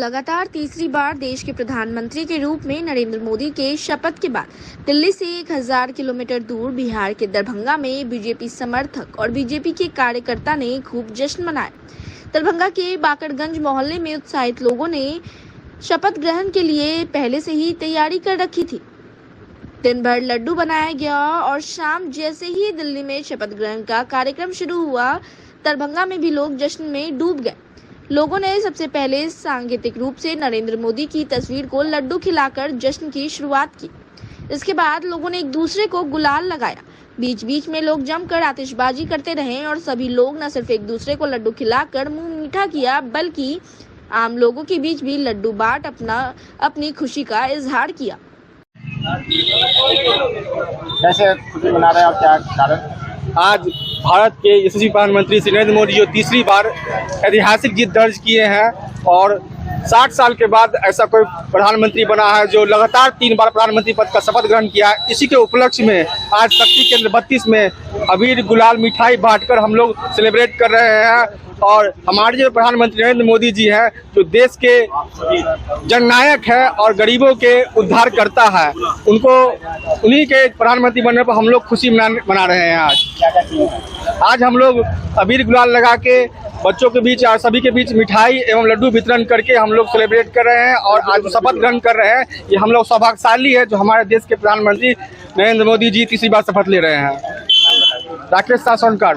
लगातार तीसरी बार देश के प्रधानमंत्री के रूप में नरेंद्र मोदी के शपथ के बाद दिल्ली से 1000 किलोमीटर दूर बिहार के दरभंगा में बीजेपी समर्थक और बीजेपी के कार्यकर्ता ने खूब जश्न मनाया। दरभंगा के बाकरगंज मोहल्ले में उत्साहित लोगों ने शपथ ग्रहण के लिए पहले से ही तैयारी कर रखी थी। दिन भर लड्डू बनाया गया और शाम जैसे ही दिल्ली में शपथ ग्रहण का कार्यक्रम शुरू हुआ, दरभंगा में भी लोग जश्न में डूब गए। लोगों ने सबसे पहले सांकेतिक रूप से नरेंद्र मोदी की तस्वीर को लड्डू खिलाकर जश्न की शुरुआत की। इसके बाद लोगों ने एक दूसरे को गुलाल लगाया। बीच बीच में लोग जमकर आतिशबाजी करते रहे और सभी लोग न सिर्फ एक दूसरे को लड्डू खिलाकर मुंह मीठा किया, बल्कि आम लोगों के बीच भी लड्डू बांट अपनी खुशी का इजहार किया। कैसे खुशी मना रहे हैं और क्या कारण? आज भारत के यशस्वी प्रधानमंत्री श्री नरेंद्र मोदी जो तीसरी बार ऐतिहासिक जीत दर्ज किए हैं और 60 साल के बाद ऐसा कोई प्रधानमंत्री बना है जो लगातार 3 बार प्रधानमंत्री पद का शपथ ग्रहण किया है। इसी के उपलक्ष्य में आज शक्ति केंद्र 32 में अबीर गुलाल मिठाई बांटकर हम लोग सेलिब्रेट कर रहे हैं। और हमारे जो प्रधानमंत्री नरेंद्र मोदी जी हैं जो देश के जननायक है और गरीबों के उद्धार करता है, उन्हीं के प्रधानमंत्री बनने पर हम लोग खुशी मना रहे हैं। आज हम लोग अबीर गुलाल लगा के बच्चों के बीच और सभी के बीच मिठाई एवं लड्डू वितरण करके हम लोग सेलिब्रेट कर रहे हैं और आज शपथ ग्रहण कर रहे हैं। ये हम लोग सौभाग्यशाली है जो हमारे देश के प्रधानमंत्री नरेंद्र मोदी जी तीसरी बार शपथ ले रहे हैं। राकेश सासोनकर,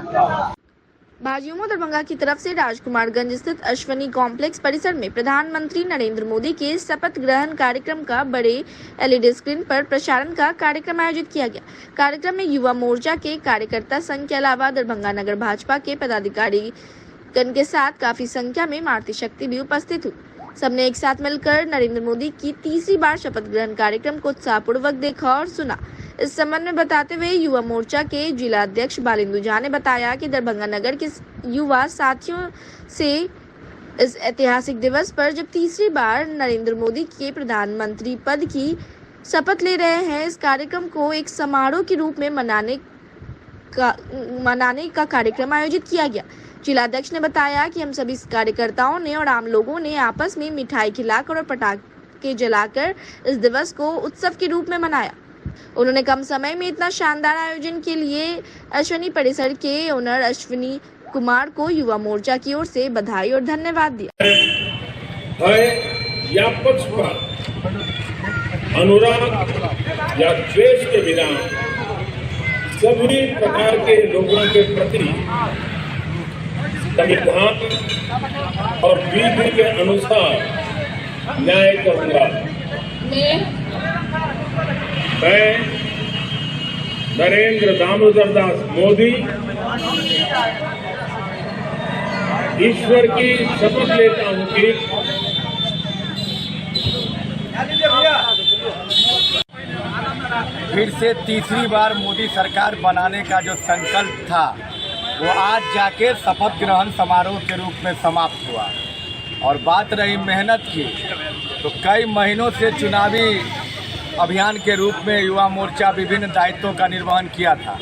भाजयुमो दरभंगा की तरफ से राजकुमारगंज स्थित अश्वनी कॉम्प्लेक्स परिसर में प्रधानमंत्री नरेंद्र मोदी के शपथ ग्रहण कार्यक्रम का बड़े एलईडी स्क्रीन पर प्रसारण का कार्यक्रम आयोजित किया गया। कार्यक्रम में युवा मोर्चा के कार्यकर्ता संघ के अलावा दरभंगा नगर भाजपा के पदाधिकारी गण के साथ काफी संख्या में मातृ शक्ति भी उपस्थित हुई। सबने एक साथ मिलकर नरेंद्र मोदी की तीसरी बार शपथ ग्रहण कार्यक्रम को उत्साहपूर्वक देखा और सुना। इस संबंध में बताते हुए युवा मोर्चा के जिला अध्यक्ष बालिंदु झा ने बताया कि दरभंगा नगर के युवा साथियों से इस ऐतिहासिक दिवस पर जब तीसरी बार नरेंद्र मोदी के प्रधानमंत्री पद की शपथ ले रहे हैं, इस कार्यक्रम को एक समारोह के रूप में मनाने का कार्यक्रम आयोजित किया गया। जिलाध्यक्ष ने बताया कि हम सभी कार्यकर्ताओं ने और आम लोगों ने आपस में मिठाई खिलाकर और पटाखे जलाकर इस दिवस को उत्सव के रूप में मनाया। उन्होंने कम समय में इतना शानदार आयोजन के लिए अश्वनी परिसर के ओनर अश्विनी कुमार को युवा मोर्चा की ओर से बधाई और धन्यवाद दिया। भय या पक्षपात, अनुराग या द्वेष के बिना सभी प्रकार के लोगों के प्रति संविधान और विधि के अनुसार न्याय करूंगा। मैं नरेंद्र दामोदर दास मोदी ईश्वर की शपथ लेता हूं कि फिर से तीसरी बार मोदी सरकार बनाने का जो संकल्प था वो आज जाके शपथ ग्रहण समारोह के रूप में समाप्त हुआ। और बात रही मेहनत की, तो कई महीनों से चुनावी अभियान के रूप में युवा मोर्चा विभिन्न दायित्वों का निर्वहन किया था।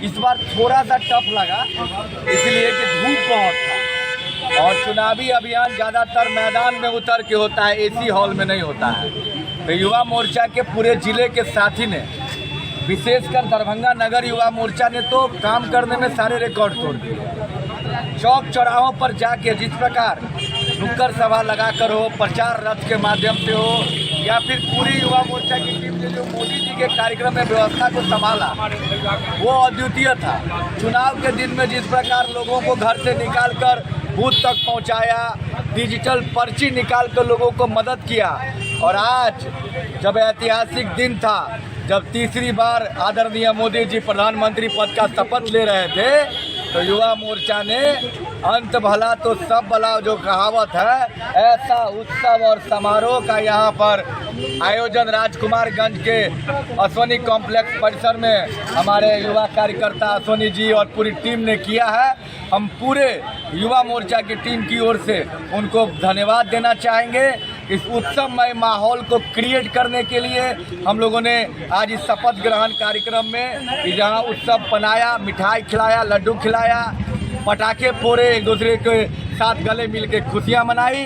इस बार थोड़ा सा टफ लगा इसलिए कि धूप बहुत था और चुनावी अभियान ज़्यादातर मैदान में उतर के होता है, एसी हॉल में नहीं होता है। तो युवा मोर्चा के पूरे जिले के साथी ने, विशेषकर दरभंगा नगर युवा मोर्चा ने तो काम करने में सारे रिकॉर्ड तोड़ दिए। चौक चौराहों पर जाके जिस प्रकार नुक्कड़ सभा लगाकर हो, प्रचार रथ के माध्यम से हो, या फिर पूरी युवा मोर्चा की टीम ने जो मोदी जी के कार्यक्रम में व्यवस्था को संभाला वो अद्वितीय था। चुनाव के दिन में जिस प्रकार लोगों को घर से निकालकर बूथ तक पहुंचाया, डिजिटल पर्ची निकालकर लोगों को मदद किया, और आज जब ऐतिहासिक दिन था जब तीसरी बार आदरणीय मोदी जी प्रधानमंत्री पद का शपथ ले रहे थे, तो युवा मोर्चा ने अंत भला तो सब भला जो कहावत है, ऐसा उत्सव और समारोह का यहाँ पर आयोजन राजकुमारगंज के अश्वनी कॉम्प्लेक्स परिसर में हमारे युवा कार्यकर्ता अश्वनी जी और पूरी टीम ने किया है। हम पूरे युवा मोर्चा की टीम की ओर से उनको धन्यवाद देना चाहेंगे। इस उत्सवमय माहौल को क्रिएट करने के लिए हम लोगों ने आज इस शपथ ग्रहण कार्यक्रम में जहाँ उत्सव मनाया, मिठाई खिलाया, लड्डू खिलाया, पटाखे फोड़े, एक दूसरे के साथ गले मिल के खुशियाँ मनाई।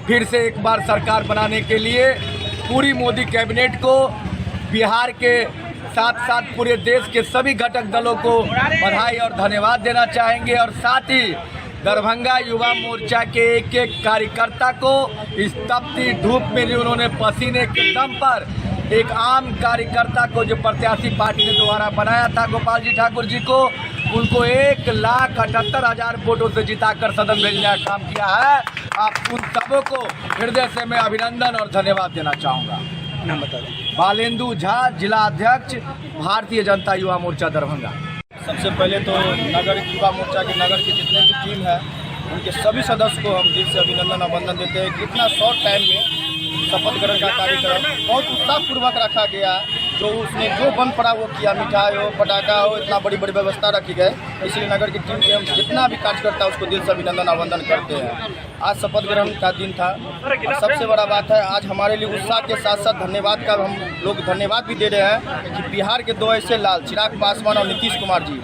फिर से एक बार सरकार बनाने के लिए पूरी मोदी कैबिनेट को, बिहार के साथ साथ पूरे देश के सभी घटक दलों को बधाई और धन्यवाद देना चाहेंगे। और साथ ही दरभंगा युवा मोर्चा के एक एक कार्यकर्ता को इस तपती धूप में जो उन्होंने पसीने के दम पर एक आम कार्यकर्ता को जो प्रत्याशी पार्टी ने द्वारा बनाया था गोपाल जी ठाकुर जी को, उनको 1,78,000 वोटों से जिताकर सदन भेजने का काम किया है। आप उन सबों को हृदय से मैं अभिनंदन और धन्यवाद देना चाहूँगा। नाम बता दें। बालेंदु झा, जिला अध्यक्ष, भारतीय जनता युवा मोर्चा दरभंगा। सबसे पहले तो नगर युवा मोर्चा के नगर की जितने भी टीम है उनके सभी सदस्य को हम दिल से अभिनंदन और वंदन देते हैं कि इतना शॉर्ट टाइम में शपथ ग्रहण का कार्यक्रम बहुत उत्साहपूर्वक रखा गया। जो उसने जो बन पड़ा वो किया, मिठाई हो, पटाखा हो, इतना बड़ी बड़ी व्यवस्था रखी गई। इसलिए नगर की टीम के हम जितना भी कार्यकर्ता उसको दिल से अभिनंदन और वंदन करते हैं। आज शपथ ग्रहण का दिन था और सबसे बड़ा बात है आज हमारे लिए उत्साह के साथ साथ धन्यवाद का हम लोग धन्यवाद भी दे रहे हैं कि बिहार के दो ऐसे लाल, चिराग पासवान और नीतीश कुमार जी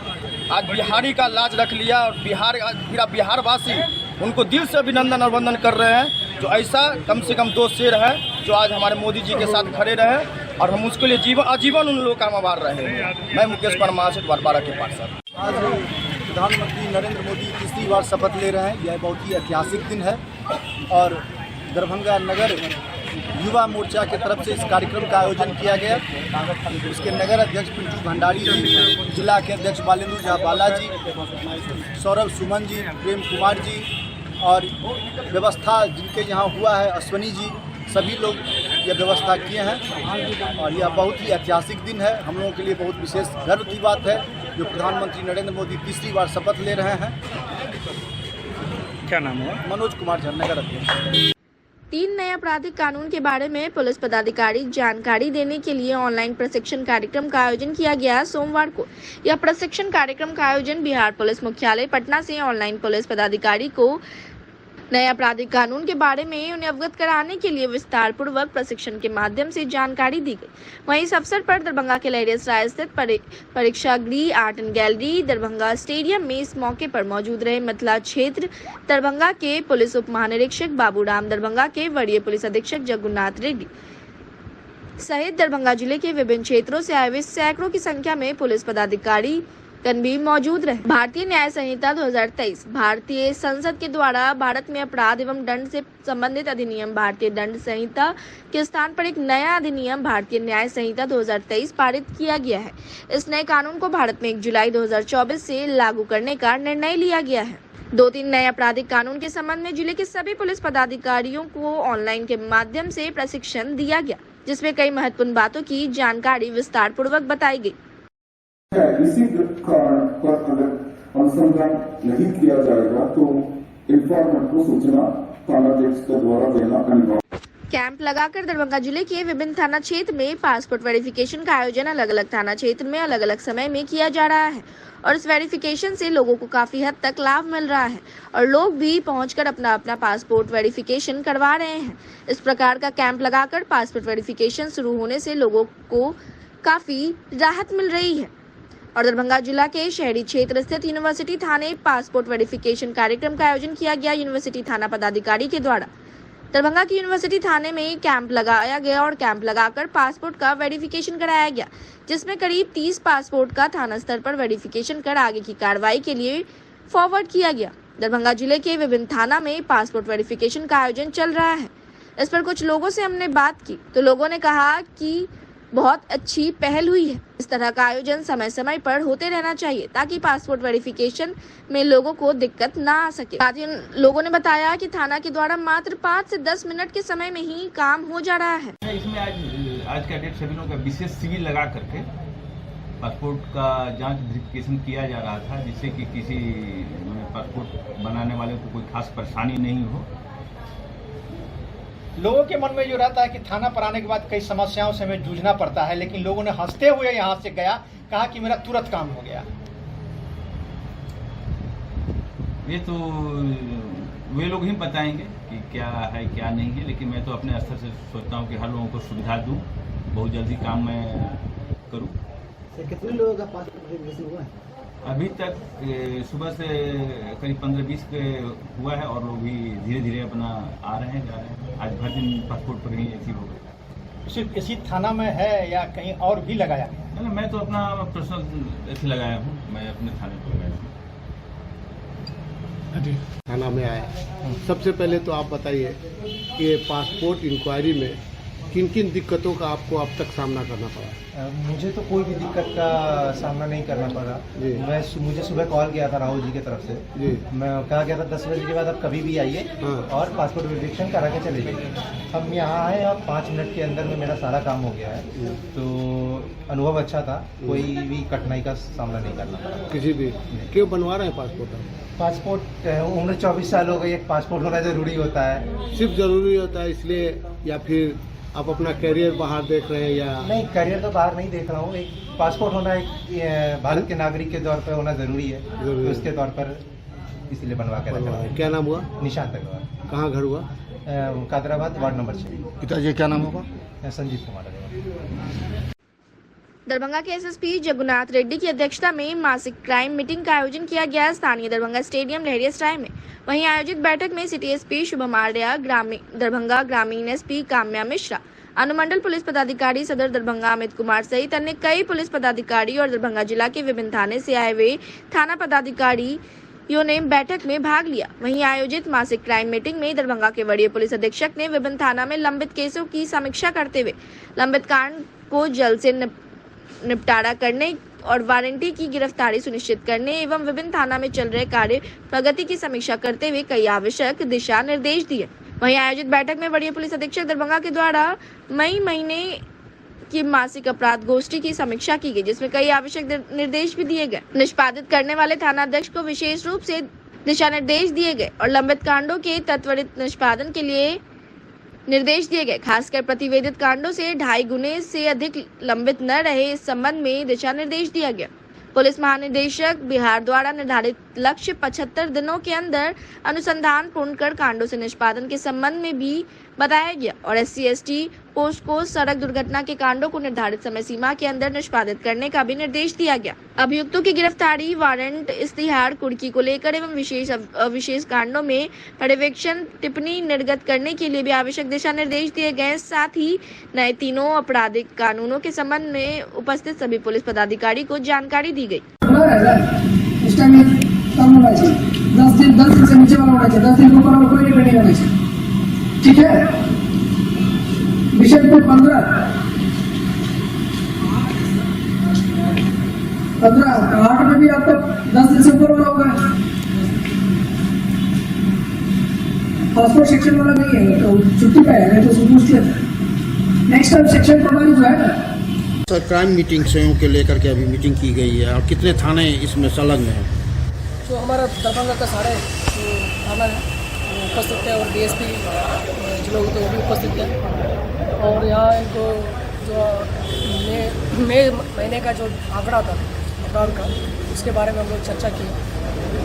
आज बिहारी का लाज रख लिया और पूरा बिहारवासी उनको दिल से अभिनंदन और वंदन कर रहे हैं। जो ऐसा कम से कम 2 शेर है जो आज हमारे मोदी जी के साथ खड़े रहे और हम उसके लिए आजीवन उन लोगों का हम आभार रहे हैं। मैं मुकेश परमार से बारह के पार्षद। आज प्रधानमंत्री नरेंद्र मोदी तीसरी बार शपथ ले रहे हैं। यह बहुत ही ऐतिहासिक दिन है और दरभंगा नगर युवा मोर्चा की तरफ से इस कार्यक्रम का आयोजन किया गया। इसके नगर अध्यक्ष पिंटू भंडारी जी, जिला के अध्यक्ष बालेंदु झा बालाजी, सौरभ सुमन जी, प्रेम कुमार जी और व्यवस्था जिनके यहाँ हुआ है अश्वनी जी, सभी लोग यह व्यवस्था किए हैं और यह बहुत ही ऐतिहासिक दिन है। हम लोगों के लिए बहुत विशेष गर्व की बात है जो प्रधानमंत्री नरेंद्र मोदी तीसरी बार शपथ ले रहे हैं। क्या नाम है? मनोज कुमार झा, नगर अध्यक्ष। 3 नए आपराधिक कानून के बारे में पुलिस पदाधिकारी जानकारी देने के लिए ऑनलाइन प्रशिक्षण कार्यक्रम का आयोजन किया गया। सोमवार को यह प्रशिक्षण कार्यक्रम का आयोजन बिहार पुलिस मुख्यालय पटना से ऑनलाइन पुलिस पदाधिकारी को नए आपराधिक कानून के बारे में उन्हें अवगत कराने के लिए विस्तार पूर्वक प्रशिक्षण के माध्यम से जानकारी दी गई। वहीं इस अवसर पर दरभंगा के लहरिया स्थित परीक्षा गृह art and gallery Darbhanga stadium में इस मौके पर मौजूद रहे मिथिला क्षेत्र दरभंगा के पुलिस उप महानिरीक्षक बाबूराम, दरभंगा के वरीय पुलिस अधीक्षक जगन्नाथ रेड्डी सहित दरभंगा जिले के विभिन्न क्षेत्रों से आए हुए सैकड़ों की संख्या में पुलिस पदाधिकारी भी मौजूद रहे। भारतीय न्याय संहिता 2023 भारतीय संसद के द्वारा भारत में अपराध एवं दंड से संबंधित अधिनियम भारतीय दंड संहिता के स्थान पर एक नया अधिनियम भारतीय न्याय संहिता 2023 पारित किया गया है। इस नए कानून को भारत में 1 जुलाई 2024 से लागू करने का निर्णय लिया गया है। 2-3 नए आपराधिक कानून के संबंध में जिले के सभी पुलिस पदाधिकारियों को ऑनलाइन के माध्यम से प्रशिक्षण दिया गया, जिसमें कई महत्वपूर्ण बातों की जानकारी विस्तार पूर्वक बताई गई। इसी कारण पर अगर अनुसंधान नहीं किया जाएगा तो इन्फॉर्मेंट को सूचना थानाध्यक्ष के द्वारा देना अनिवार्य। कैंप लगाकर दरभंगा जिले के विभिन्न थाना क्षेत्र में पासपोर्ट वेरिफिकेशन का आयोजन अलग अलग थाना क्षेत्र में अलग अलग समय में किया जा रहा है और इस वेरिफिकेशन से लोगों को काफी हद तक लाभ मिल रहा है और लोग भी पहुंचकर अपना पासपोर्ट वेरिफिकेशन करवा रहे हैं। इस प्रकार का कैंप लगाकर पासपोर्ट वेरिफिकेशन शुरू होने से लोगों को काफी राहत मिल रही है और दरभंगा जिला के शहरी क्षेत्र स्थित यूनिवर्सिटी थाने पासपोर्ट वेरिफिकेशन कार्यक्रम का आयोजन किया गया। यूनिवर्सिटी थाना पदाधिकारी के द्वारा दरभंगा की यूनिवर्सिटी थाने में कैंप लगाया गया और कैंप लगाकर पासपोर्ट का वेरिफिकेशन कराया गया, जिसमें करीब 30 पासपोर्ट का थाना स्तर पर वेरिफिकेशन कर आगे की कार्रवाई के लिए फॉरवर्ड किया गया। दरभंगा जिले के विभिन्न थाना में पासपोर्ट वेरिफिकेशन का आयोजन चल रहा है। इस पर कुछ लोगों से हमने बात की तो लोगों ने कहा कि बहुत अच्छी पहल हुई है। इस तरह का आयोजन समय समय पर होते रहना चाहिए ताकि पासपोर्ट वेरिफिकेशन में लोगों को दिक्कत ना आ सके। साथ ही लोगों ने बताया कि थाना के द्वारा मात्र 5 से 10 मिनट के समय में ही काम हो जा रहा है। इसमें आज का डेट सभी लोगों का विशेष शिविर लगा करके पासपोर्ट का जांच वेरिफिकेशन किया जा रहा था, जिससे कि किसी पासपोर्ट बनाने वाले को कोई खास परेशानी नहीं हो। लोगों के मन में जो रहता है कि थाना पर आने के बाद कई समस्याओं से हमें जूझना पड़ता है, लेकिन लोगों ने हंसते हुए यहाँ से गया, कहा कि मेरा तुरंत काम हो गया। ये तो वे लोग ही बताएंगे कि क्या है क्या नहीं है, लेकिन मैं तो अपने स्तर से सोचता हूँ कि हर लोगों को सुविधा दूँ, बहुत जल्दी काम मैं करूँ। कितने लोगों का पासपोर्ट वेरिफिकेशन हुआ है? अभी तक सुबह से करीब 15-20 हुआ है और लोग भी धीरे धीरे अपना आ रहे हैं, जा रहे हैं। आज भर दिन पासपोर्ट पर ही ऐसी होगा। सिर्फ इसी थाना में है या कहीं और भी लगाया गया? नहीं, मैं तो अपना पर्सनल ऐसे लगाया हूँ, मैं अपने थाने पर लगाया हूँ। थाना में आए, सबसे पहले तो आप बताइए कि पासपोर्ट इंक्वायरी में किन किन दिक्कतों का आपको अब तक सामना करना पड़ा? मुझे तो कोई भी दिक्कत का सामना नहीं करना पड़ा। मुझे सुबह कॉल किया था राहुल जी की तरफ से जी। मैं कहा गया था 10 बजे के बाद आप कभी भी आइए और पासपोर्ट वेरिफिकेशन करा के चले जाइए। हम यहाँ आए और 5 मिनट के अंदर में मेरा सारा काम हो गया है, तो अनुभव अच्छा था, कोई भी कठिनाई का सामना नहीं करना पड़ा किसी भी। क्यों बनवा रहे हैं पासपोर्ट? पासपोर्ट उम्र 24 साल हो गई, एक पासपोर्ट होना जरूरी होता है। सिर्फ जरूरी होता है इसलिए, या फिर आप अपना करियर बाहर देख रहे हैं? या नहीं, करियर तो बाहर नहीं देख रहा हूँ, एक पासपोर्ट होना एक भारत के नागरिक के तौर पर होना जरूरी है, तो उसके तौर पर इसलिए बनवा के रखा है। क्या नाम हुआ? निशांत अग्रवाल। कहाँ घर हुआ? Kadrabad, ward number 6। पिताजी क्या नाम होगा? संजीव कुमार अग्रवाल। दरभंगा के एसएसपी जगन्नाथ रेड्डी की अध्यक्षता में मासिक क्राइम मीटिंग का आयोजन किया गया स्थानीय दरभंगा स्टेडियम लहरिया सराय में। वहीं आयोजित बैठक में सिटी एसपी शुभम आर्या, दरभंगा ग्रामीण एसपी काम्या मिश्रा, अनुमंडल पुलिस पदाधिकारी सदर दरभंगा अमित कुमार सहित अन्य कई पुलिस पदाधिकारी और दरभंगा जिला के विभिन्न थाने से आए हुए थाना पदाधिकारियों ने बैठक में भाग लिया। वहीं आयोजित मासिक क्राइम मीटिंग में दरभंगा के वरीय पुलिस अधीक्षक ने विभिन्न थाना में लंबित केसों की समीक्षा करते हुए लंबित कांड को जल्द से निपटारा करने और वारंटी की गिरफ्तारी सुनिश्चित करने एवं विभिन्न थाना में चल रहे कार्य प्रगति की समीक्षा करते हुए कई आवश्यक दिशा निर्देश दिए। वहीं आयोजित बैठक में वरीय पुलिस अधीक्षक दरभंगा के द्वारा मई महीने की मासिक अपराध गोष्ठी की समीक्षा की गई, जिसमें कई आवश्यक निर्देश भी दिए गए। निष्पादित करने वाले थाना अध्यक्ष को विशेष रूप से दिशा निर्देश दिए गए और लंबित कांडों के त्वरित निष्पादन के लिए निर्देश दिए गए। खासकर प्रतिवेदित कांडों से 2.5 गुने से अधिक लंबित न रहे, इस संबंध में दिशा निर्देश दिया गया। पुलिस महानिदेशक बिहार द्वारा निर्धारित लक्ष्य 75 दिनों के अंदर अनुसंधान पूर्ण कर कांडों से निष्पादन के संबंध में भी बताया गया और SC/ST पोस्ट को सड़क दुर्घटना के कांडों को निर्धारित समय सीमा के अंदर निष्पादित करने का भी निर्देश दिया गया। अभियुक्तों की गिरफ्तारी, वारंट, इश्तिहार, कुर्की को लेकर एवं विशेष कांडों में पर्यवेक्षण टिप्पणी निर्गत करने के लिए भी आवश्यक दिशा निर्देश दिए गए। साथ ही नए तीनों आपराधिक कानूनों के संबंध में उपस्थित सभी पुलिस पदाधिकारी को जानकारी दी गई। उस टाइम कम होना चाहिए, 10 दिन से नीचे वाला होना चाहिए, 10 दिन के ऊपर कोई नहीं करने होना चाहिए। ठीक है। विषय नंबर 15 8 में भी आपका 10 दिन से ऊपर वाला होगा। पासपोर्ट सेक्शन वाला नहीं है तो छुट्टी पे है, तो उसको पूछ लिया। नेक्स्ट टाइम सेक्शन प्रभारी जो है ना, सर क्राइम मीटिंग को लेकर के अभी मीटिंग की गई है और कितने थाने इसमें संलग्न हैं? तो हमारा दरभंगा का सारे थाना उपस्थित है और DSP जो लोग थे वो भी उपस्थित है और यहाँ इनको जो मई महीने का जो आंकड़ा था अपराध का, उसके बारे में हम लोग चर्चा की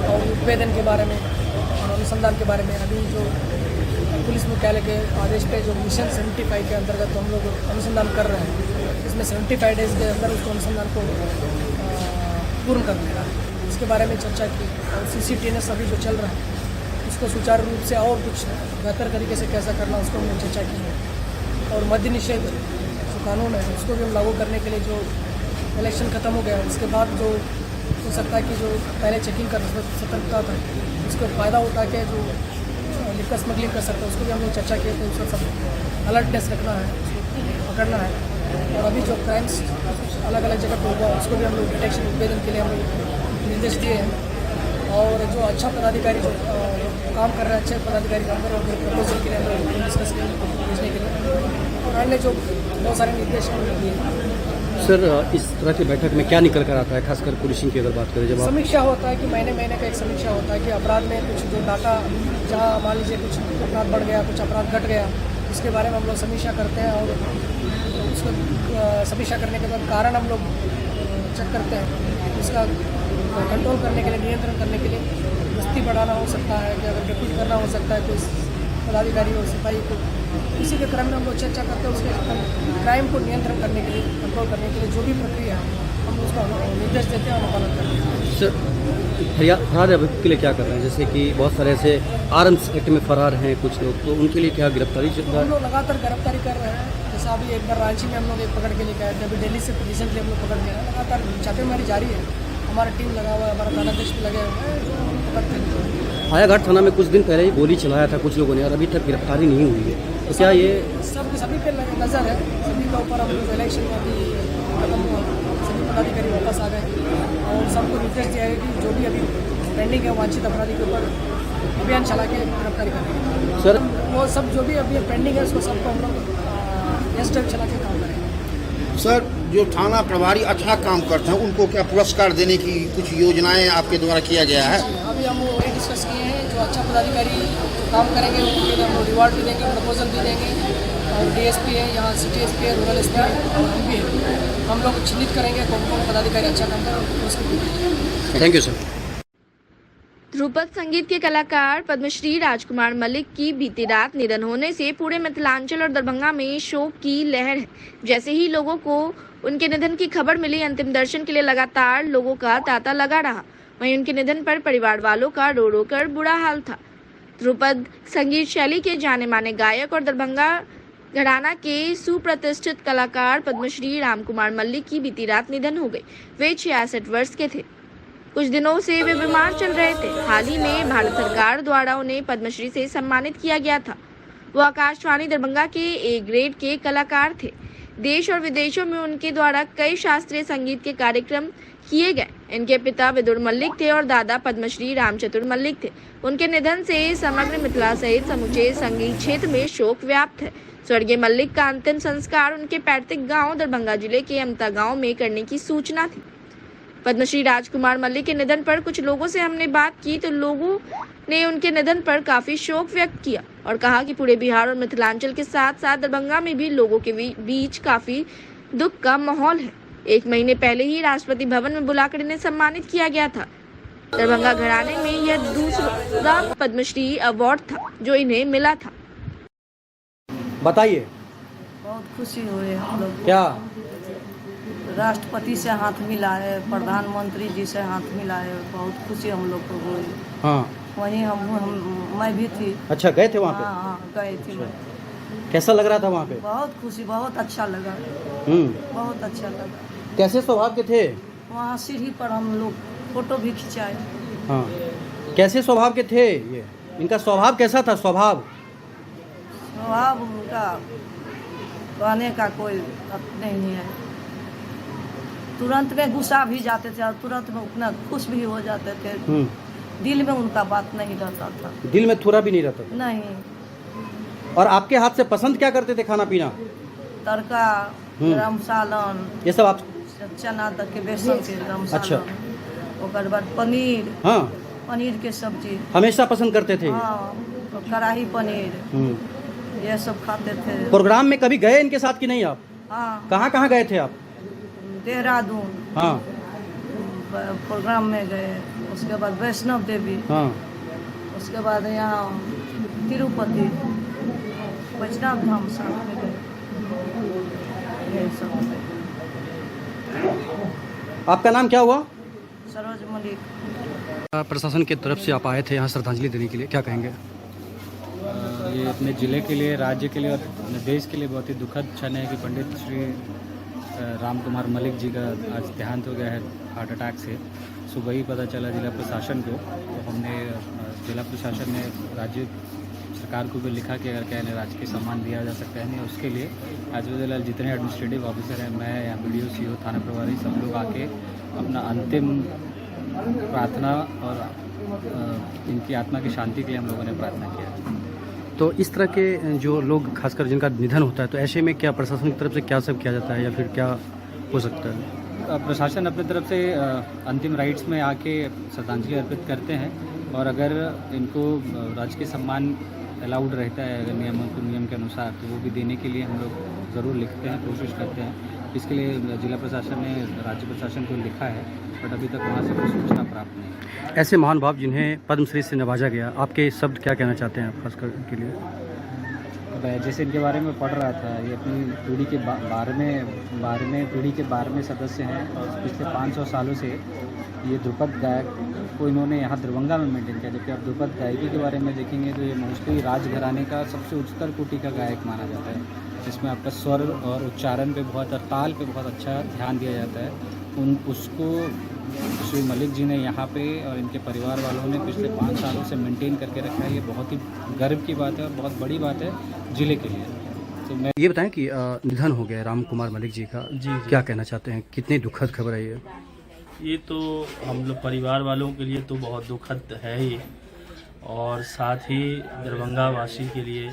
और उपवेदन के बारे में और अनुसंधान के बारे में। अभी जो पुलिस मुख्यालय के आदेश पे जो मिशन 75 के अंतर्गत हम लोग अनुसंधान कर रहे हैं, इसमें 75 डेज के अंदर उसको अनुसंधान को पूर्ण कर देना, इसके बारे में चर्चा की। और CCTNS अभी जो चल रहा है उसको सुचारू रूप से और कुछ बेहतर तरीके से कैसा करना, उसको हमने चर्चा की है। और मद्य निषेध जो कानून है उसको भी हम लागू करने के लिए, जो इलेक्शन ख़त्म हो गया उसके बाद जो हो सकता है कि जो पहले चेकिंग का सतर्कता था उसको फ़ायदा उठा के जो लिकर स्मगलिंग कर सकता है, उसको भी हम लोग चर्चा किए थे। उसका सब अलर्टनेस रखना है, उसको पकड़ना है। और अभी जो क्राइम्स अलग अलग जगह पर हुआ उसको भी हम लोग डिटेक्शन उपवेदन के लिए हम लोग निर्देश दिए हैं। और जो अच्छा पदाधिकारी जो काम कर रहे हैं, अच्छे पदाधिकारी काम कर रहे हैं, उनके प्रपोजल के लिए हम लोग डिस्कस भेजने के लिए और अन्य जो बहुत सारे निर्देश हम लोग दिए। सर इस तरह की बैठक में क्या निकल कर आता है, खासकर पुलिसिंग की अगर बात करें? जब समीक्षा होता है कि महीने का एक समीक्षा होता है कि अपराध में कुछ जो डाटा, जहाँ मान लीजिए कुछ अपराध बढ़ गया, कुछ अपराध घट गया, उसके बारे में हम लोग समीक्षा करते हैं और उसको समीक्षा करने के बाद कारण हम लोग चेक करते हैं। उसका कंट्रोल करने के लिए, नियंत्रण करने के लिए गश्ती बढ़ाना हो सकता है, कि अगर रिक्रूट करना हो सकता है कोई पदाधिकारी और सिपाही को, इसी के क्रम में हम लोग चर्चा करते हैं। उसके क्राइम को नियंत्रण करने के लिए, कंट्रोल करने के लिए जो भी प्रक्रिया है हम उसका निर्देश देते हैं और पालन करते हैं। सर, फरार अभियुक्त के लिए क्या कर रहे हैं? जैसे कि बहुत सारे ऐसे आर्म्स एक्ट में फरार हैं कुछ लोग, तो उनके लिए क्या गिरफ्तारी चल रहा हम है? लोग लगातार गिरफ्तारी कर रहे हैं। जैसे अभी एक बार रांची में हम लोग एक पकड़ के लेके आए थे, अभी दिल्ली से रिसेंटली हम लोग पकड़ के आए। लगातार छापेमारी जारी है, हमारा टीम लगा हुआ है, हमारा थानाध्यक्ष भी लगे हुए हैं, पकड़ते हैं। हायाघाट थाना में कुछ दिन पहले ही गोली चलाया था कुछ लोगों ने और अभी तक गिरफ्तारी नहीं हुई है, तो क्या ये सभी पे नज़र है, सभी के ऊपर हम लोग इलेक्शन में भी खत्म हुआ, सभी पदाधिकारी वापस आ गए और सबको निर्देश दिया है कि जो भी अभी पेंडिंग है वांछित अपराधी के ऊपर अभियान चला के गिरफ्तारी करेंगे। सर वो सब जो भी अभी पेंडिंग है उसको सबको हम लोग एस टाइप चला के काम करेंगे। सर, जो थाना प्रभारी अच्छा काम करते हैं उनको क्या पुरस्कार देने की कुछ योजनाएं आपके द्वारा किया गया है? अभी हम वही डिस्कस किए हैं, जो अच्छा पदाधिकारी काम करेंगे उनके लिए हम रिवार्ड भी देंगे, प्रपोजल भी देंगे। और डीएसपी है, यहाँ सिटी एसपी है, रूरल एसपी है और हम भी हैं। हम लोग चिन्हित करेंगे कौन कौन पदाधिकारी अच्छा काम करें उसके। Thank you sir. ध्रुपद संगीत के कलाकार पद्मश्री राजकुमार मलिक की बीती रात निधन होने से पूरे मिथिलांचल और दरभंगा में शोक की लहर है। जैसे ही लोगों को उनके निधन की खबर मिली, अंतिम दर्शन के लिए लगातार लोगों का तांता लगा रहा। वहीं उनके निधन पर परिवार वालों का रो रो कर बुरा हाल था। ध्रुपद संगीत शैली के जाने माने गायक और दरभंगा घराना के सुप्रतिष्ठित कलाकार पद्मश्री रामकुमार मल्लिक की बीती रात निधन हो गई। वे 66 वर्ष के थे। कुछ दिनों से वे बीमार चल रहे थे। हाल ही में भारत सरकार द्वारा उन्हें पद्मश्री से सम्मानित किया गया था। वो आकाशवाणी दरभंगा के ए ग्रेड के कलाकार थे। देश और विदेशों में उनके द्वारा कई शास्त्रीय संगीत के कार्यक्रम किए गए। इनके पिता विदुर मल्लिक थे और दादा पद्मश्री रामचतुर मल्लिक थे। उनके निधन से समग्र मिथिला सहित समूचे संगीत क्षेत्र में शोक व्याप्त है। स्वर्गीय मल्लिक का अंतिम संस्कार उनके पैतृक गांव दरभंगा जिले के अमता गांव में करने की सूचना थी। पद्मश्री राजकुमार मल्लिक के निधन पर कुछ लोगों से हमने बात की तो लोगों ने उनके निधन पर काफी शोक व्यक्त किया और कहा कि पूरे बिहार और मिथिलांचल के साथ साथ दरभंगा में भी लोगों के बीच काफी दुख का माहौल है। 1 महीने पहले ही राष्ट्रपति भवन में बुलाकर इन्हें सम्मानित किया गया था। दरभंगा घराने में यह दूसरा पद्मश्री अवार्ड था जो इन्हें मिला था। बताइए, बहुत खुशी हुई हम लोग। क्या राष्ट्रपति से हाथ मिला है, प्रधानमंत्री जी से हाथ मिला है, बहुत खुशी हम लोग को हुई। हाँ, वहीं मैं भी थी। अच्छा, गए थे वहाँ पे? हाँ, गए थे मैं। कैसा लग रहा था वहाँ पे? बहुत खुशी, बहुत अच्छा लगा। बहुत अच्छा लगा। कैसे स्वभाव के थे? वहाँ सीढ़ी पर हम लोग फोटो भी खिंचाए। हाँ, कैसे स्वभाव के थे ये? इनका स्वभाव कैसा था? स्वभाव उनका कहने का कोई नहीं है। तुरंत में गुस्सा भी जाते थे और तुरंत में उतना खुश भी हो जाते थे। दिल में उनका बात नहीं रहता था। दिल में थोड़ा भी नहीं रहता था? नहीं। और आपके हाथ से पसंद क्या करते थे खाना पीना? तड़का, गरम सालन, ये सब आप? चना तक के बेसन के गरम सालन। अच्छा। और बाद पनीर। हाँ, पनीर के सब्जी हमेशा पसंद करते थे? हाँ, कढ़ाई पनीर, ये सब खाते थे। प्रोग्राम में कभी गए इनके साथ कि नहीं आप? हाँ। कहाँ गए थे आप? देहरादून। हाँ, प्रोग्राम में गए। उसके बाद वैष्णव देवी। हाँ। उसके बाद यहाँ तिरुपति, वैष्णव धाम साथ में गए। ये सब। आपका नाम क्या हुआ? सरोज मलिक। प्रशासन की तरफ से आप आए थे यहाँ श्रद्धांजलि देने के लिए, क्या कहेंगे? ये अपने ज़िले के लिए, राज्य के लिए और अपने देश के लिए बहुत ही दुखद क्षण है कि पंडित श्री रामकुमार मलिक जी का आज देहांत हो गया है हार्ट अटैक से। सुबह ही पता चला जिला प्रशासन को, तो हमने जिला प्रशासन ने राज्य सरकार को भी लिखा कि अगर क्या इन्हें राजकीय सम्मान दिया जा सकता है नहीं, उसके लिए आज वे जितने एडमिनिस्ट्रेटिव ऑफिसर हैं, मैं या BDO CO थाना प्रभारी सब लोग आके अपना अंतिम प्रार्थना और इनकी आत्मा की शांति के लिए हम लोगों ने प्रार्थना किया। तो इस तरह के जो लोग खासकर जिनका निधन होता है, तो ऐसे में क्या प्रशासन की तरफ से क्या सब किया जाता है या फिर क्या हो सकता है? प्रशासन अपनी तरफ से अंतिम राइट्स में आके श्रद्धांजलि अर्पित करते हैं और अगर इनको राजकीय सम्मान अलाउड रहता है अगर नियम के अनुसार, तो वो भी देने के लिए हम लोग ज़रूर लिखते हैं, कोशिश करते हैं। इसके लिए जिला प्रशासन ने राज्य प्रशासन को लिखा है, बट अभी तक वहाँ से कोई सूचना प्राप्त नहीं। ऐसे महान भाव जिन्हें पद्मश्री से नवाजा गया, आपके शब्द क्या कहना चाहते हैं आप खासकर के लिए? जैसे इनके बारे में पढ़ रहा था, ये अपनी पीढ़ी के 12वें पीढ़ी के 12वें सदस्य हैं और पिछले 500 सालों से ये ध्रुपद गायक को इन्होंने यहाँ दरभंगा में मेंटेन किया। जबकि आप ध्रुपद गायकी के बारे में देखेंगे तो ये मोस्टली राजघराने का सबसे उच्चतर कोटि का गायक माना जाता है, जिसमें आपका स्वर और उच्चारण पे बहुत और ताल पे बहुत अच्छा ध्यान दिया जाता है। उसको श्री मलिक जी ने यहाँ पे और इनके परिवार वालों ने पिछले 5 सालों से मेंटेन करके रखा है। ये बहुत ही गर्व की बात है और बहुत बड़ी बात है जिले के लिए। तो मैं ये बताएं कि निधन हो गया राम कुमार मलिक जी का, जी। क्या कहना चाहते हैं, कितनी दुखद खबर है ये तो हम लोग परिवार वालों के लिए तो बहुत दुखद है ही, और साथ ही दरभंगा वासी के लिए,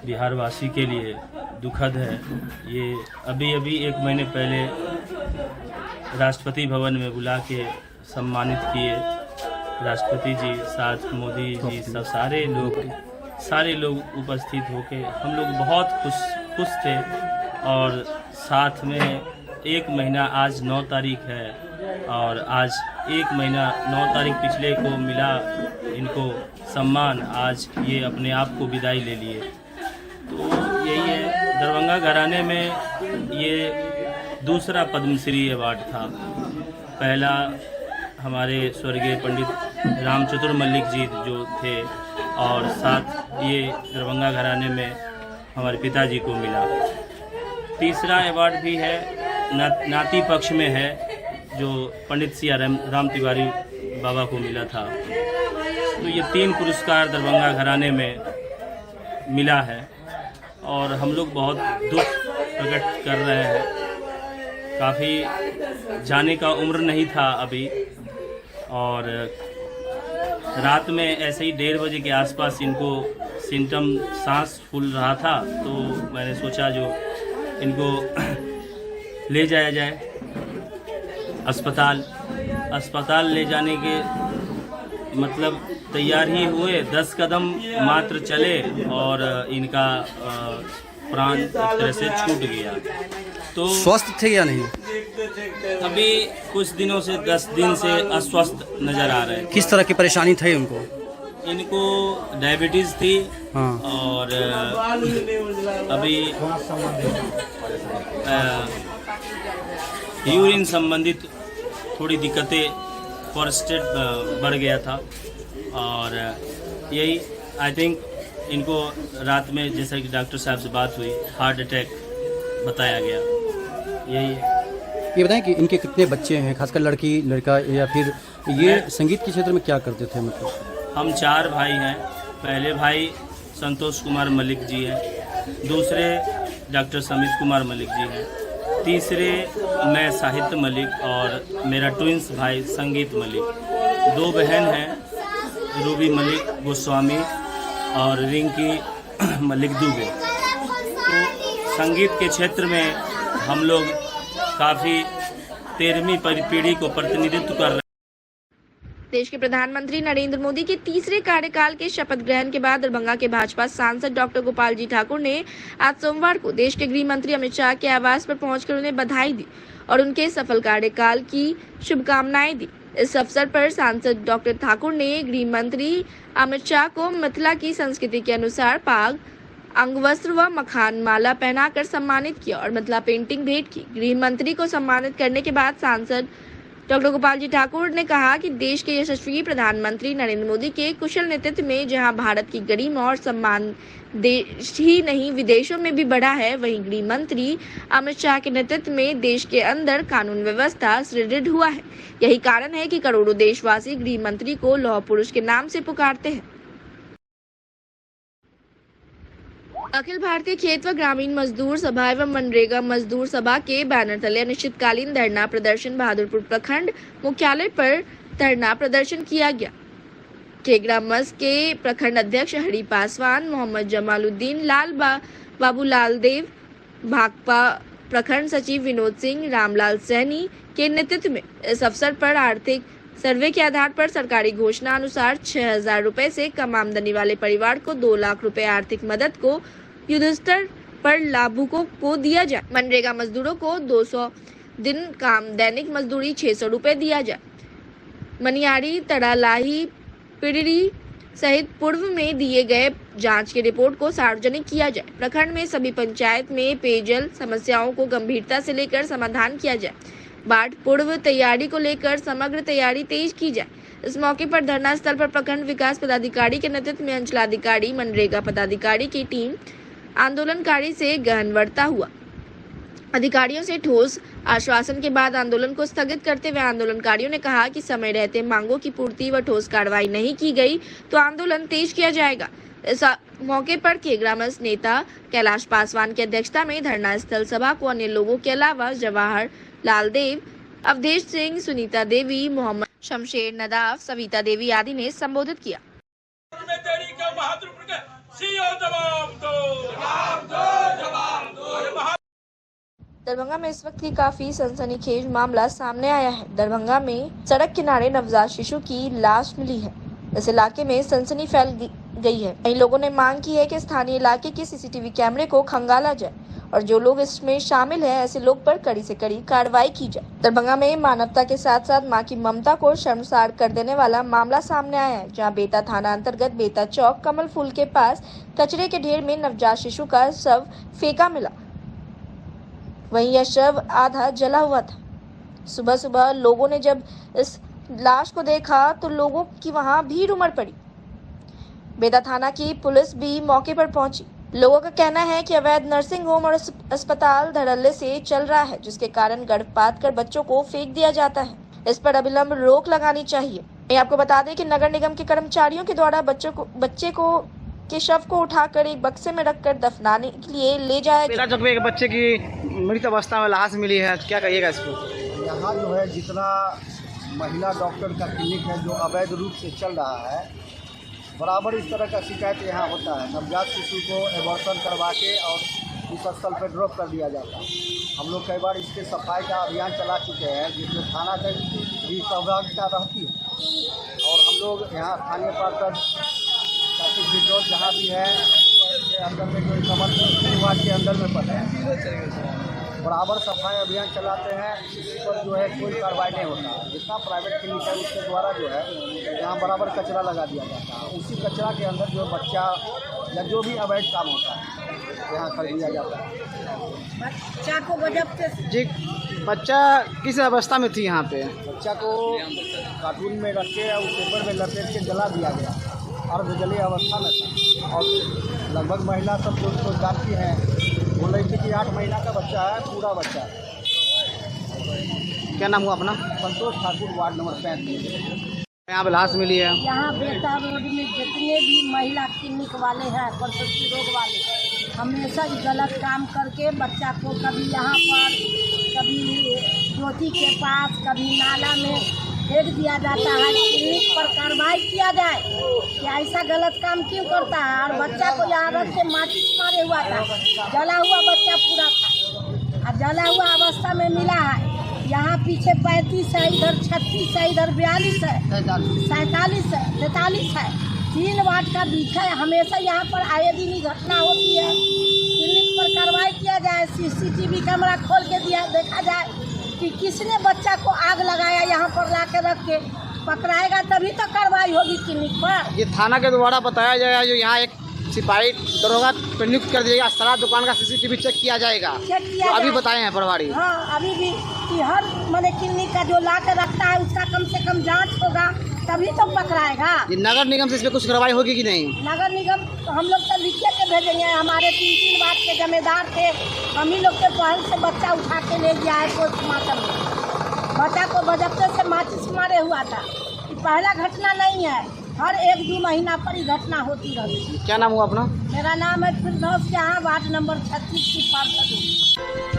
बिहार वासी के लिए दुखद है। ये अभी 1 महीने पहले राष्ट्रपति भवन में बुला के सम्मानित किए राष्ट्रपति जी, साथ मोदी जी, सब सारे लोग उपस्थित होके हम लोग बहुत खुश थे। और साथ में 1 महीना, आज 9 तारीख है और आज 1 महीना 9 तारीख पिछले को मिला इनको सम्मान, आज ये अपने आप को विदाई ले लिए। तो यही है, दरभंगा घराने में ये दूसरा पद्मश्री अवार्ड था। पहला हमारे स्वर्गीय पंडित रामचतुर मल्लिक जी जो थे, और साथ ये दरभंगा घराने में हमारे पिताजी को मिला। तीसरा अवार्ड भी है, नाती पक्ष में है, जो पंडित सिया राम तिवारी बाबा को मिला था। तो ये 3 पुरस्कार दरभंगा घराने में मिला है और हम लोग बहुत दुख प्रकट कर रहे हैं। काफ़ी जाने का उम्र नहीं था अभी, और रात में ऐसे ही 1:30 बजे के आसपास इनको सिम्टम सांस फूल रहा था, तो मैंने सोचा जो इनको ले जाया जाए अस्पताल ले जाने के मतलब तैयार ही हुए, 10 कदम मात्र चले और इनका प्राण एक तरह से छूट गया। तो स्वस्थ थे या नहीं? अभी कुछ दिनों से 10 दिन से अस्वस्थ नज़र आ रहे हैं। किस तरह की परेशानी थी उनको? इनको डायबिटीज़ थी। हाँ। और अभी यूरिन संबंधित थोड़ी दिक्कतें, प्रोस्टेट बढ़ गया था, और यही आई थिंक इनको रात में, जैसा कि डॉक्टर साहब से बात हुई, हार्ट अटैक बताया गया। यही ये बताएं कि इनके कितने बच्चे हैं, खासकर लड़की लड़का, या फिर ये संगीत के क्षेत्र में क्या करते थे? मतलब हम 4 भाई हैं। पहले भाई संतोष कुमार मलिक जी हैं, दूसरे डॉक्टर समित कुमार मलिक जी हैं, तीसरे मैं साहित्य मलिक, और मेरा ट्विंस भाई संगीत मलिक। 2 बहन हैं, रूबी मलिक गोस्वामी और रिंकी मलिक दुबे। तो संगीत के क्षेत्र में हम लोग काफ़ी 13वीं पीढ़ी को प्रतिनिधित्व कर रहे हैं। देश के प्रधानमंत्री नरेंद्र मोदी के तीसरे कार्यकाल के शपथ ग्रहण के बाद दरभंगा के भाजपा सांसद डॉक्टर गोपाल जी ठाकुर ने आज सोमवार को देश के गृह मंत्री अमित शाह के आवास पर पहुंचकर उन्हें बधाई दी और उनके सफल कार्यकाल की शुभकामनाएं दी। इस अवसर पर सांसद डॉक्टर ठाकुर ने गृह मंत्री अमित शाह को मिथिला की संस्कृति के अनुसार पाग, अंगवस्त्र व मखान माला पहनाकर सम्मानित किया और मिथिला पेंटिंग भेंट की। गृह मंत्री को सम्मानित करने के बाद सांसद डॉक्टर गोपाल जी ठाकुर ने कहा कि देश के यशस्वी प्रधानमंत्री नरेंद्र मोदी के कुशल नेतृत्व में जहां भारत की गरिमा और सम्मान देश ही नहीं विदेशों में भी बढ़ा है, वहीं गृह मंत्री अमित शाह के नेतृत्व में देश के अंदर कानून व्यवस्था सुदृढ़ हुआ है। यही कारण है कि करोड़ों देशवासी गृह मंत्री को लौह पुरुष के नाम से पुकारते हैं। अखिल भारतीय खेत व ग्रामीण मजदूर सभा एवं मनरेगा मजदूर सभा के बैनर तले अनिश्चितकालीन धरना प्रदर्शन बहादुरपुर प्रखंड मुख्यालय पर धरना प्रदर्शन किया गया। केग्रामस के प्रखंड अध्यक्ष हरि पासवान, मोहम्मद जमालुद्दीन, बाबूलाल देव, भाकपा प्रखंड सचिव विनोद सिंह, रामलाल सैनी के नेतृत्व में इस अवसर पर आर्थिक सर्वे के आधार पर सरकारी घोषणा अनुसार 6,000 रुपए से कम आमदनी वाले परिवार को 2 लाख रुपए आर्थिक मदद को युद्धस्तर पर लाभुकों को दिया जाए। मनरेगा मजदूरों को 200 दिन काम दैनिक मजदूरी 600 रुपए दिया जाए। मनियारी, तड़ालाही, पिड़री, सहित पूर्व में दिए गए जांच की रिपोर्ट को सार्वजनिक किया जाए। प्रखंड में सभी पंचायत में पेयजल समस्याओं को गंभीरता से लेकर समाधान किया जाए। बाढ़ पूर्व तैयारी को लेकर समग्र तैयारी तेज की जाए। इस मौके पर धरना स्थल पर प्रखंड विकास पदाधिकारी के नेतृत्व में अंचलाधिकारी, मनरेगा पदाधिकारी की टीम आंदोलनकारी से गहनवर्ता हुआ। अधिकारियों से ठोस आश्वासन के बाद आंदोलन को स्थगित करते हुए आंदोलनकारियों ने कहा कि समय रहते मांगों की पूर्ति व ठोस कार्रवाई नहीं की गई तो आंदोलन तेज किया जाएगा। इस मौके पर के ग्रामस्थ नेता कैलाश पासवान की अध्यक्षता में धरना स्थल सभा को अन्य लोगों के अलावा जवाहर लाल देव, अवधेश सिंह, सुनीता देवी, मोहम्मद शमशेर नदाफ, सविता देवी आदि ने संबोधित किया। दरभंगा में इस वक्त की काफी सनसनीखेज मामला सामने आया है। दरभंगा में सड़क किनारे नवजात शिशु की लाश मिली है। इस इलाके में सनसनी फैल गई है। कई लोगों ने मांग की है कि स्थानीय इलाके के सीसीटीवी कैमरे को खंगाला जाए और जो लोग इसमें शामिल हैं ऐसे लोग पर कड़ी से कड़ी कार्रवाई की जाए। दरभंगा में मानवता के साथ साथ मां की ममता को शर्मसार कर देने वाला मामला सामने आया है, जहां बेता थाना अंतर्गत बेता चौक कमल फूल के पास कचरे के ढेर में नवजात शिशु का शव फेंका मिला। वहीं यह शव आधा जला हुआ था। सुबह सुबह लोगों ने जब इस लाश को देखा तो लोगों की वहां भीड़ उमड़ पड़ी। बेता थाना की पुलिस भी मौके पर पहुंची। लोगों का कहना है कि अवैध नर्सिंग होम और अस्पताल धड़ल्ले से चल रहा है, जिसके कारण गर्भपात कर बच्चों को फेंक दिया जाता है। इस पर अविलंब रोक लगानी चाहिए। आपको बता दें कि नगर निगम के कर्मचारियों के द्वारा बच्चे के शव को उठाकर एक बक्से में रखकर दफनाने के लिए ले जाया गया। चौक में एक बच्चे की मृत अवस्था में लाश मिली है, क्या कहिएगा इसको? यहाँ जो है जितना महिला डॉक्टर का क्लिनिक है जो अवैध रूप से चल रहा है, बराबर इस तरह का शिकायत यहाँ होता है। नवजात शिशु को एबॉर्शन करवा के और इस स्थल पर ड्रॉप कर दिया जाता है। हम लोग कई बार इसके सफाई का अभियान चला चुके हैं, जिसमें थाना का भी सहभागिता रहती है और हम लोग यहाँ स्थानीय पार्षद विड्रॉल जहाँ भी है अंदर में जो कमल वार्ड के अंदर में पड़े हैं, बराबर सफाई अभियान चलाते हैं। इस पर जो है कोई कार्रवाई नहीं होता। जितना प्राइवेट क्लिनिक है उसके द्वारा जो है यहाँ बराबर कचरा लगा दिया जाता है। उसी कचरा के अंदर जो बच्चा या जो भी अवैध काम होता है यहाँ कर दिया जाता है। बच्चा को बजबते जी, बच्चा किस अवस्था में थी यहाँ पे? बच्चा को कार्टून में रख के और पेपर में लपेट के जला दिया गया, अर्धजलीय अवस्था में था। और लगभग महिला सब जो जानती हैं बोल रही थी कि 8 महीना का बच्चा है, पूरा बच्चा है। क्या नाम हुआ अपना? संतोष ठाकुर, वार्ड नंबर 35। यहाँ पे लाश मिली है। यहाँ बेता रोड में जितने भी महिला क्लिनिक वाले हैं, प्रसूति रोग वाले, हमेशा ही गलत काम करके बच्चा को कभी यहाँ पर, कभी ज्योति के पास, कभी नाला में फेंक दिया जाता है। क्लिनिक पर कार्रवाई किया जाए कि ऐसा गलत काम क्यों करता है। और बच्चा को यहाँ रख के माचिस मारे हुआ था, जला हुआ बच्चा पूरा था और जला हुआ अवस्था में मिला है। यहाँ पीछे 35 है, इधर 36 है, इधर 42 है, 47 है, 43 है। 3 वार्ड का बीच है। हमेशा यहाँ पर आए दिन ही घटना होती है। क्लिनिक पर कार्रवाई किया जाए, सीसीटीवी कैमरा खोल के देखा जाए कि किसने बच्चा को आग लगाया, यहाँ पर ला के रख के पकड़ाएगा तभी तो कार्रवाई होगी क्लिनिक पर। ये थाना के द्वारा बताया जाएगा जो यहाँ एक सिपाही दरोगा नियुक्त कर दिएगा, सारा दुकान का सीसीटीवी चेक किया जाएगा। तो अभी बताए हैं प्रभारी। हाँ, अभी भी कि हर मैंने क्लिनिक का जो ला के रखता है उसका कम से कम जांच होगा तभी तो पकड़ाएगा। ये नगर निगम से इस पे कुछ कार्रवाई होगी कि नहीं? नगर निगम हम लोग तो लिख के भेजेंगे। हमारे 3 वार्ड के जमींदार थे, हम ही लोग के पहल से बच्चा उठा के ले गया है पोस्टमार्टम में। बच्चा को बजबते से माचिस मारे हुआ था। ये पहला घटना नहीं है, हर 1-2 महीना पर ही घटना होती रहती है। क्या नाम हुआ अपना? मेरा नाम है फिरदौस, यहाँ वार्ड नंबर 36 की पार्षद हूँ।